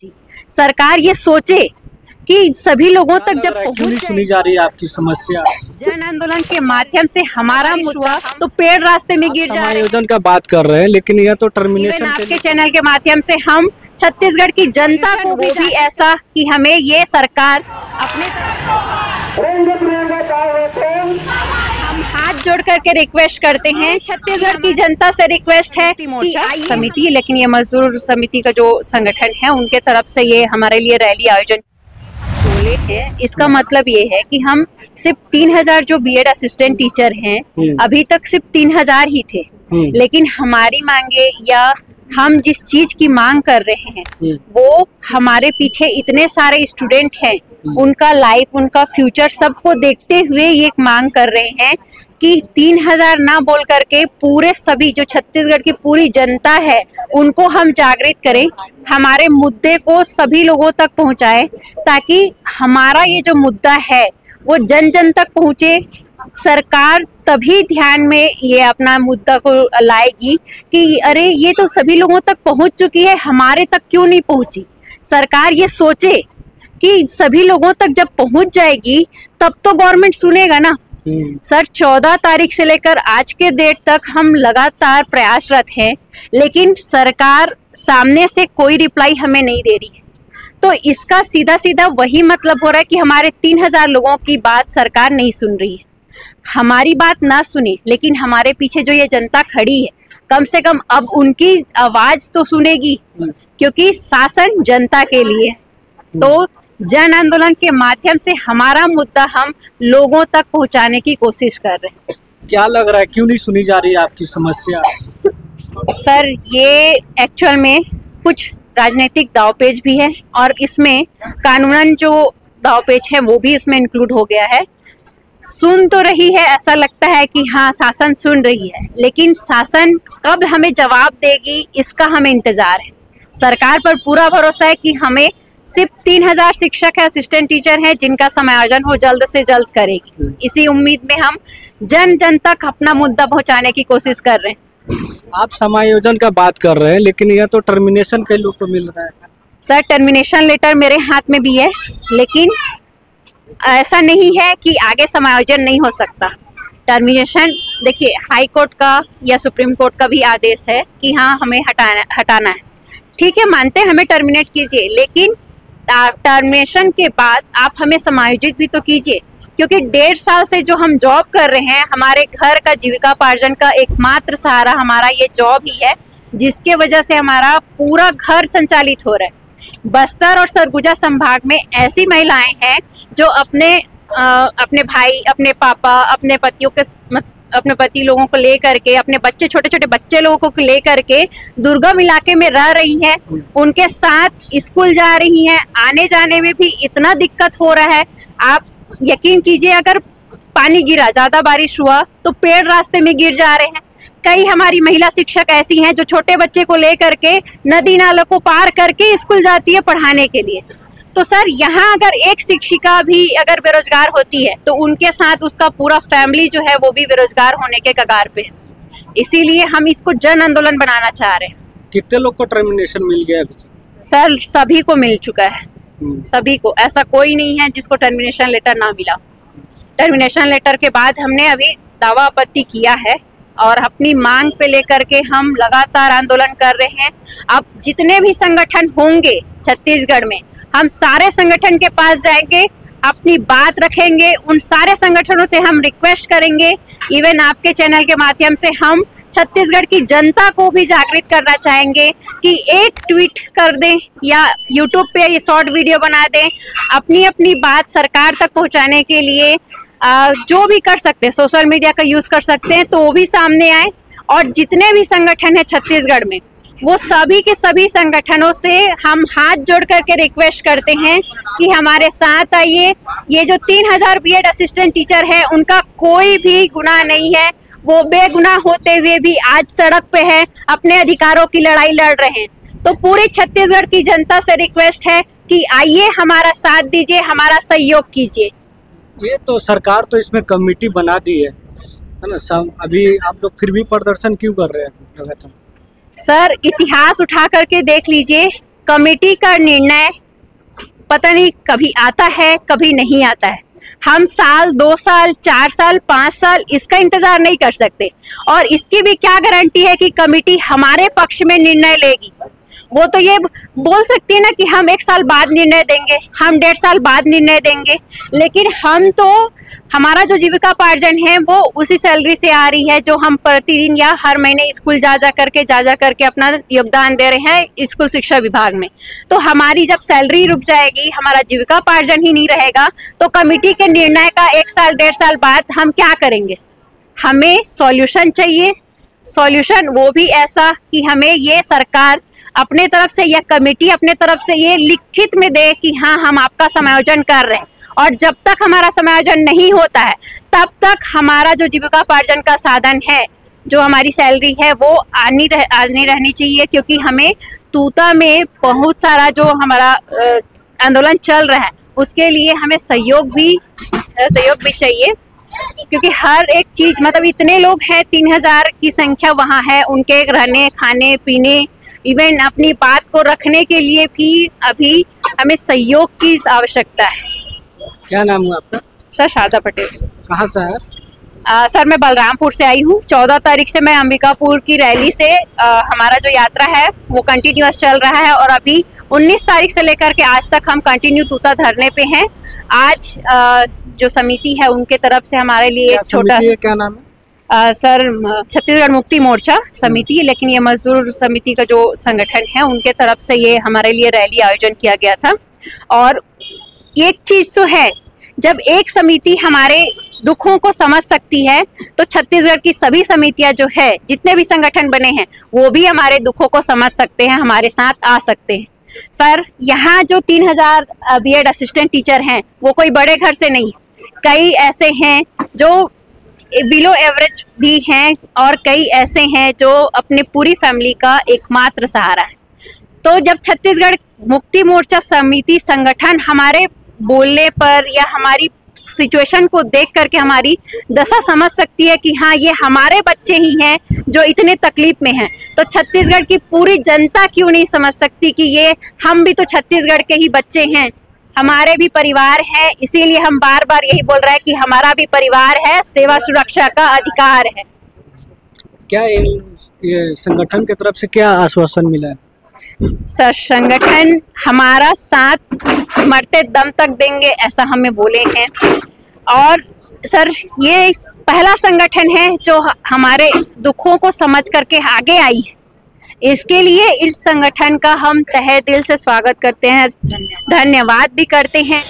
सरकार ये सोचे कि सभी लोगों तक जब क्यों सुनी जा रही है आपकी समस्या। जन आंदोलन के माध्यम से हमारा मुद्दा तो पेड़ रास्ते में गिर जा रहे हैं। समायोजन का बात कर रहे हैं लेकिन यह तो टर्मिनेशन आपके चैनल के माध्यम से हम छत्तीसगढ़ की जनता को भी ऐसा कि हमें ये सरकार अपने हम हाथ जोड़ करके रिक्वेस्ट करते हैं। छत्तीसगढ़ की जनता से रिक्वेस्ट है कि समिति, लेकिन ये मजदूर समिति का जो संगठन है उनके तरफ से ये हमारे लिए रैली आयोजन है। इसका मतलब ये है कि हम सिर्फ 3000 जो बीएड असिस्टेंट टीचर हैं अभी तक सिर्फ 3000 ही थे, लेकिन हमारी मांगे या हम जिस चीज की मांग कर रहे हैं वो हमारे पीछे इतने सारे स्टूडेंट हैं, उनका लाइफ, उनका फ्यूचर सबको देखते हुए ये मांग कर रहे हैं कि 3000 ना बोल करके पूरे सभी जो छत्तीसगढ़ की पूरी जनता है उनको हम जागृत करें, हमारे मुद्दे को सभी लोगों तक पहुंचाएं ताकि हमारा ये जो मुद्दा है वो जन जन तक पहुंचे। सरकार तभी ध्यान में ये अपना मुद्दा को लाएगी कि अरे ये तो सभी लोगों तक पहुंच चुकी है, हमारे तक क्यों नहीं पहुंची। सरकार ये सोचे कि सभी लोगों तक जब पहुंच जाएगी तब तो गवर्नमेंट सुनेगा ना। सर 14 तारीख से लेकर आज के डेट तक हम लगातार प्रयासरत हैं, लेकिन सरकार सामने से कोई रिप्लाई हमें नहीं दे रही है। तो इसका सीधा सीधा वही मतलब हो रहा है कि हमारे 3000 लोगों की बात सरकार नहीं सुन रही है। हमारी बात ना सुने, लेकिन हमारे पीछे जो ये जनता खड़ी है कम से कम अब उनकी आवाज तो सुनेगी, क्योंकि शासन जनता के लिए। तो जन आंदोलन के माध्यम से हमारा मुद्दा हम लोगों तक पहुंचाने की कोशिश कर रहे हैं। क्या लग रहा है क्यों नहीं सुनी जा रही है आपकी समस्या। सर ये एक्चुअल में कुछ राजनीतिक दावपेच भी है और इसमें कानूनन जो दावपेच है वो भी इसमें इंक्लूड हो गया है। सुन तो रही है, ऐसा लगता है कि हाँ शासन सुन रही है, लेकिन शासन कब हमें जवाब देगी इसका हमें इंतजार है। सरकार पर पूरा भरोसा है कि हमें सिर्फ 3000 शिक्षक है, असिस्टेंट टीचर हैं, जिनका समायोजन वो जल्द से जल्द करेगी। इसी उम्मीद में हम जन जन तक अपना मुद्दा पहुंचाने की कोशिश कर रहे हैं। आप समायोजन का बात कर रहे हैं लेकिन यह तो टर्मिनेशन के लोग को मिल रहा है। सर टर्मिनेशन लेटर मेरे हाथ में भी है, लेकिन ऐसा नहीं है कि आगे समायोजन नहीं हो सकता। टर्मिनेशन देखिए हाई कोर्ट का या सुप्रीम कोर्ट का भी आदेश है कि हाँ हमें हटाना है। ठीक है, मानते हैं हमें टर्मिनेट कीजिए, लेकिन टर्मिनेशन के बाद आप हमें समायोजित भी तो कीजिए, क्योंकि 1.5 साल से जो हम जॉब कर रहे हैं, हमारे घर का जीविकापार्जन का एकमात्र सहारा हमारा ये जॉब ही है, जिसके वजह से हमारा पूरा घर संचालित हो रहा है। बस्तर और सरगुजा संभाग में ऐसी महिलाएं हैं जो अपने भाई, अपने पापा, अपने पतियों के अपने पति लोगों को ले करके, अपने बच्चे, छोटे छोटे बच्चे लोगों को ले करके दुर्गम इलाके में रह रही हैं, उनके साथ स्कूल जा रही हैं। आने जाने में भी इतना दिक्कत हो रहा है, आप यकीन कीजिए अगर पानी गिरा, ज्यादा बारिश हुआ तो पेड़ रास्ते में गिर जा रहे हैं। कई हमारी महिला शिक्षक ऐसी हैं जो छोटे बच्चे को ले करके नदी नालों को पार करके स्कूल जाती है पढ़ाने के लिए। तो सर यहाँ अगर एक शिक्षिका भी अगर बेरोजगार होती है तो उनके साथ उसका पूरा फैमिली जो है वो भी बेरोजगार होने के कगार पे है। इसीलिए हम इसको जन आंदोलन बनाना चाह रहे हैं। कितने लोग को टर्मिनेशन मिल गया अभी? सर सभी को मिल चुका है, सभी को, ऐसा कोई नहीं है जिसको टर्मिनेशन लेटर ना मिला। टर्मिनेशन लेटर के बाद हमने अभी दावा आपत्ति किया है और अपनी मांग पे लेकर के हम लगातार आंदोलन कर रहे हैं। अब जितने भी संगठन होंगे छत्तीसगढ़ में, हम सारे संगठन के पास जाएंगे, अपनी बात रखेंगे, उन सारे संगठनों से हम रिक्वेस्ट करेंगे। इवन आपके चैनल के माध्यम से हम छत्तीसगढ़ की जनता को भी जागृत करना चाहेंगे कि एक ट्वीट कर दें या यूट्यूब पे ये शॉर्ट वीडियो बना दें, अपनी अपनी बात सरकार तक पहुंचाने के लिए जो भी कर सकते हैं, सोशल मीडिया का यूज कर सकते हैं, तो वो भी सामने आए। और जितने भी संगठन है छत्तीसगढ़ में, वो सभी के सभी संगठनों से हम हाथ जोड़ करके रिक्वेस्ट करते हैं कि हमारे साथ आइए। ये जो 3000 बीएड असिस्टेंट टीचर है उनका कोई भी गुनाह नहीं है, वो बेगुनाह होते हुए भी आज सड़क पे है, अपने अधिकारों की लड़ाई लड़ रहे हैं। तो पूरी छत्तीसगढ़ की जनता से रिक्वेस्ट है कि आइए हमारा साथ दीजिए, हमारा सहयोग कीजिए। ये तो सरकार तो इसमें कमेटी बना दी है ना, अभी आप लोग फिर भी प्रदर्शन क्यों कर रहे हैं लगातार? सर इतिहास उठा करके देख लीजिए कमेटी का निर्णय पता नहीं कभी आता है कभी नहीं आता है। हम साल 2 साल 4 साल 5 साल इसका इंतजार नहीं कर सकते, और इसकी भी क्या गारंटी है कि कमेटी हमारे पक्ष में निर्णय लेगी। वो तो ये बोल सकती है ना कि हम 1 साल बाद निर्णय देंगे, हम 1.5 साल बाद निर्णय देंगे, लेकिन हम तो हमारा जो जीविकापार्जन है वो उसी सैलरी से आ रही है जो हम प्रतिदिन या हर महीने स्कूल जा जा करके अपना योगदान दे रहे हैं स्कूल शिक्षा विभाग में। तो हमारी जब सैलरी रुक जाएगी, हमारा जीविकापार्जन ही नहीं रहेगा, तो कमेटी के निर्णय का 1 साल 1.5 साल बाद हम क्या करेंगे। हमें सॉल्यूशन चाहिए, सॉल्यूशन वो भी ऐसा कि हमें ये सरकार अपने तरफ से या कमेटी अपने तरफ से ये लिखित में दे कि हाँ हम आपका समायोजन कर रहे हैं, और जब तक हमारा समायोजन नहीं होता है तब तक हमारा जो जीविकापार्जन का साधन है, जो हमारी सैलरी है वो आनी रहनी चाहिए, क्योंकि हमें तूता में बहुत सारा जो हमारा आंदोलन चल रहा है उसके लिए हमें सहयोग भी चाहिए, क्योंकि हर एक चीज मतलब इतने लोग हैं, 3000 की संख्या वहाँ है, उनके रहने खाने पीने इवन अपनी बात को रखने के लिए भी अभी हमें सहयोग की आवश्यकता है। क्या नाम है आपका? सर शारदा पटेल। कहाँ से है? सर मैं बलरामपुर से आई हूँ। 14 तारीख से मैं अंबिकापुर की रैली से हमारा जो यात्रा है वो कंटिन्यूअस चल रहा है, और अभी 19 तारीख से लेकर के आज तक हम कंटिन्यू तूता धरने पे हैं। आज जो समिति है उनके तरफ से हमारे लिए एक छोटा, क्या नाम है? सर छत्तीसगढ़ मुक्ति मोर्चा समिति, लेकिन ये मजदूर समिति का जो संगठन है उनके तरफ से ये हमारे लिए रैली आयोजन किया गया था। और एक चीज तो है, जब एक समिति हमारे दुखों को समझ सकती है तो छत्तीसगढ़ की सभी समितियां जो है, जितने भी संगठन बने हैं वो भी हमारे दुखों को समझ सकते हैं, हमारे साथ आ सकते हैं। सर यहाँ जो 3000 बीएड असिस्टेंट टीचर हैं वो कोई बड़े घर से नहीं, कई ऐसे हैं जो बिलो एवरेज भी हैं, और कई ऐसे हैं जो अपने पूरी फैमिली का एकमात्र सहारा है। तो जब छत्तीसगढ़ मुक्ति मोर्चा समिति संगठन हमारे बोलने पर या हमारी सिचुएशन को देख करके हमारी दशा समझ सकती है कि हाँ ये हमारे बच्चे ही हैं जो इतने तकलीफ में हैं, तो छत्तीसगढ़ की पूरी जनता क्यों नहीं समझ सकती कि ये हम भी तो छत्तीसगढ़ के ही बच्चे हैं, हमारे भी परिवार है। इसीलिए हम बार बार यही बोल रहे हैं कि हमारा भी परिवार है, सेवा सुरक्षा का अधिकार है। क्या ये संगठन की तरफ से क्या आश्वासन मिला है? सर संगठन हमारा साथ मरते दम तक देंगे ऐसा हमें बोले हैं, और सर ये पहला संगठन है जो हमारे दुखों को समझ करके आगे आई है। इसके लिए इस संगठन का हम तहे दिल से स्वागत करते हैं, धन्यवाद भी करते हैं।